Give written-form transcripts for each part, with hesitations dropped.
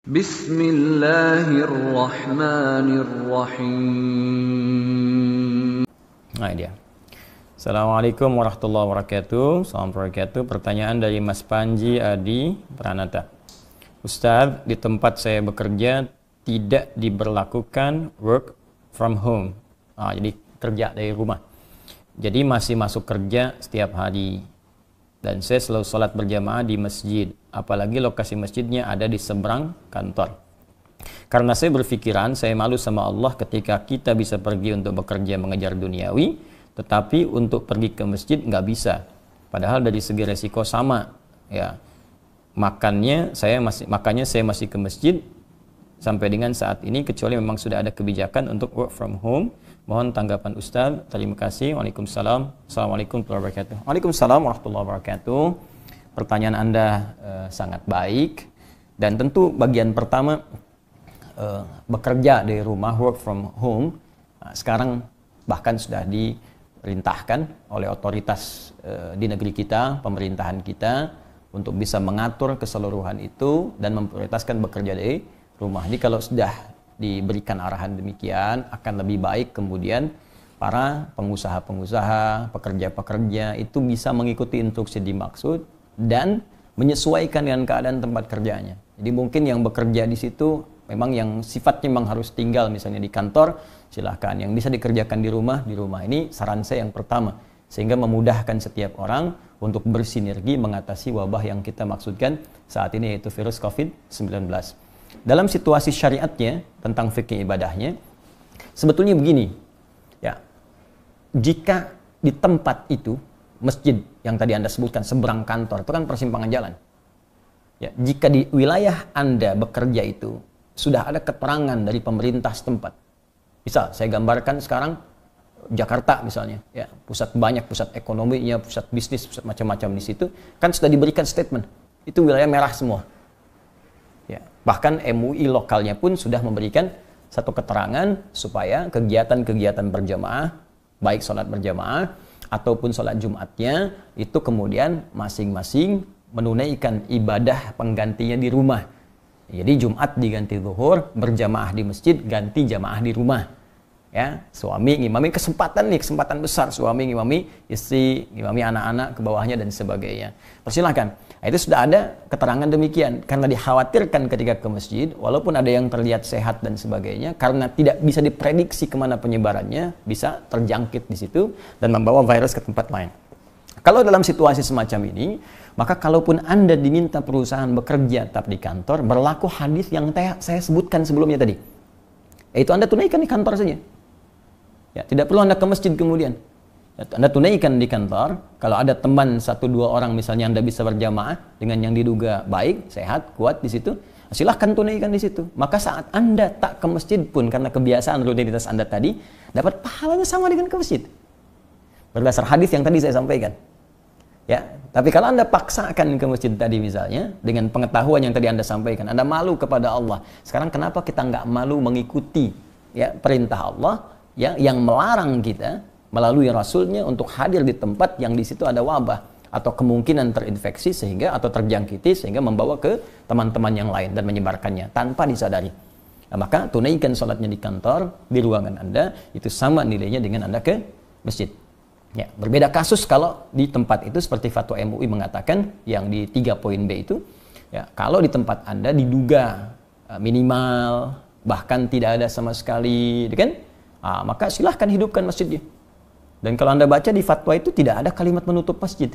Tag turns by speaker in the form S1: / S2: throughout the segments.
S1: Bismillahirrahmanirrahim.
S2: Nah, dia. Assalamualaikum warahmatullahi wabarakatuh. Assalamualaikum. Pertanyaan dari Mas Panji Adi Pranata. Ustadz, di tempat saya bekerja tidak diberlakukan work from home. Jadi kerja dari rumah. Jadi masih masuk kerja setiap hari. Dan saya selalu sholat berjamaah di masjid. Apalagi lokasi masjidnya ada di seberang kantor. Karena saya berpikiran, saya malu sama Allah ketika kita bisa pergi untuk bekerja mengejar duniawi, tetapi untuk pergi ke masjid nggak bisa. Padahal dari segi resiko sama. Ya, makanya saya masih ke masjid sampai dengan saat ini, kecuali memang sudah ada kebijakan untuk work from home. Mohon tanggapan Ustaz. Terima kasih. Waalaikumsalam. Assalamualaikum warahmatullahi wabarakatuh. Waalaikumsalam warahmatullahi wabarakatuh. Pertanyaan Anda sangat baik. Dan tentu bagian pertama, bekerja dari rumah, work from home, sekarang bahkan sudah diperintahkan oleh otoritas di negeri kita, pemerintahan kita, untuk bisa mengatur keseluruhan itu dan memprioritaskan bekerja dari rumah. Jadi kalau sudah diberikan arahan demikian, akan lebih baik kemudian para pengusaha-pengusaha, pekerja-pekerja itu bisa mengikuti instruksi dimaksud dan menyesuaikan dengan keadaan tempat kerjanya. Jadi mungkin yang bekerja di situ memang yang sifatnya memang harus tinggal misalnya di kantor, silahkan. Yang bisa dikerjakan di rumah. Ini saran saya yang pertama, sehingga memudahkan setiap orang untuk bersinergi mengatasi wabah yang kita maksudkan saat ini, yaitu virus COVID-19. Dalam situasi syariatnya tentang fikih ibadahnya, sebetulnya begini, ya, jika di tempat itu, masjid yang tadi Anda sebutkan seberang kantor, itu kan persimpangan jalan. Ya, jika di wilayah Anda bekerja itu sudah ada keterangan dari pemerintah setempat, misal saya gambarkan sekarang Jakarta misalnya, ya, pusat ekonominya, pusat bisnis, pusat macam-macam di situ, kan sudah diberikan statement, itu wilayah merah semua. Ya, bahkan MUI lokalnya pun sudah memberikan satu keterangan supaya kegiatan-kegiatan berjamaah, baik sholat berjamaah ataupun sholat Jumatnya, itu kemudian masing-masing menunaikan ibadah penggantinya di rumah. Jadi Jumat diganti zuhur, berjamaah di masjid, ganti jamaah di rumah. Ya, suami ngimami, kesempatan besar, suami ngimami istri, ngimami anak-anak ke bawahnya dan sebagainya. Persilahkan. Nah, itu sudah ada keterangan demikian, karena dikhawatirkan ketika ke masjid, walaupun ada yang terlihat sehat dan sebagainya, karena tidak bisa diprediksi kemana penyebarannya, bisa terjangkit di situ dan membawa virus ke tempat lain. Kalau dalam situasi semacam ini, maka kalaupun Anda diminta perusahaan bekerja tetap di kantor, berlaku hadis yang saya sebutkan sebelumnya tadi, yaitu Anda tunaikan di kantor saja. Ya, tidak perlu Anda ke masjid kemudian. Anda tunaikan di kantor. Kalau ada teman 1-2 orang misalnya Anda bisa berjamaah dengan yang diduga baik, sehat, kuat di situ, silahkan tunaikan di situ. Maka saat Anda tak ke masjid pun karena kebiasaan rutinitas Anda tadi, dapat pahalanya sama dengan ke masjid. Berdasar hadis yang tadi saya sampaikan. Ya, tapi kalau Anda paksakan ke masjid tadi misalnya, dengan pengetahuan yang tadi Anda sampaikan, Anda malu kepada Allah. Sekarang kenapa kita nggak malu mengikuti, ya, perintah Allah, ya, yang melarang kita melalui Rasulnya untuk hadir di tempat yang di situ ada wabah atau kemungkinan terinfeksi atau terjangkiti sehingga membawa ke teman-teman yang lain dan menyebarkannya tanpa disadari. Nah, maka tunaikan sholatnya di kantor, di ruangan Anda, itu sama nilainya dengan Anda ke masjid. Ya, berbeda kasus kalau di tempat itu seperti fatwa MUI mengatakan yang di 3 poin B itu, ya, kalau di tempat Anda diduga minimal bahkan tidak ada sama sekali, kan? Maka silahkan hidupkan masjidnya. Dan kalau Anda baca di fatwa itu tidak ada kalimat menutup masjid.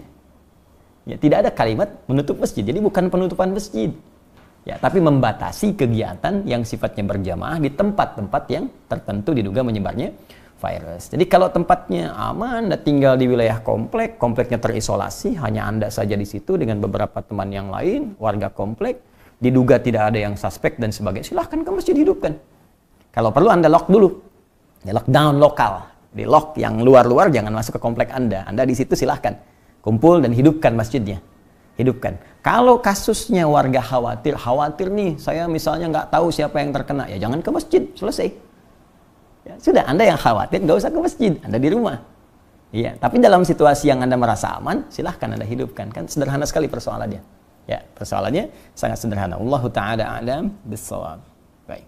S2: Ya, tidak ada kalimat menutup masjid. Jadi bukan penutupan masjid. Ya, tapi membatasi kegiatan yang sifatnya berjamaah di tempat-tempat yang tertentu diduga menyebarnya virus. Jadi kalau tempatnya aman, Anda tinggal di wilayah komplek, kompleknya terisolasi, hanya Anda saja di situ dengan beberapa teman yang lain, warga komplek, diduga tidak ada yang suspek dan sebagainya, silahkan ke masjid hidupkan. Kalau perlu Anda lock dulu. Ya, lockdown lokal. Di lock yang luar-luar, jangan masuk ke komplek Anda. Anda di situ silahkan kumpul dan hidupkan masjidnya. Hidupkan. Kalau kasusnya warga khawatir nih, saya misalnya nggak tahu siapa yang terkena, ya jangan ke masjid, selesai. Ya, sudah, Anda yang khawatir nggak usah ke masjid, Anda di rumah. Iya, tapi dalam situasi yang Anda merasa aman, silahkan Anda hidupkan. Kan sederhana sekali persoalannya. Ya, persoalannya sangat sederhana. Wallahu taala a'lam bissawab. Baik.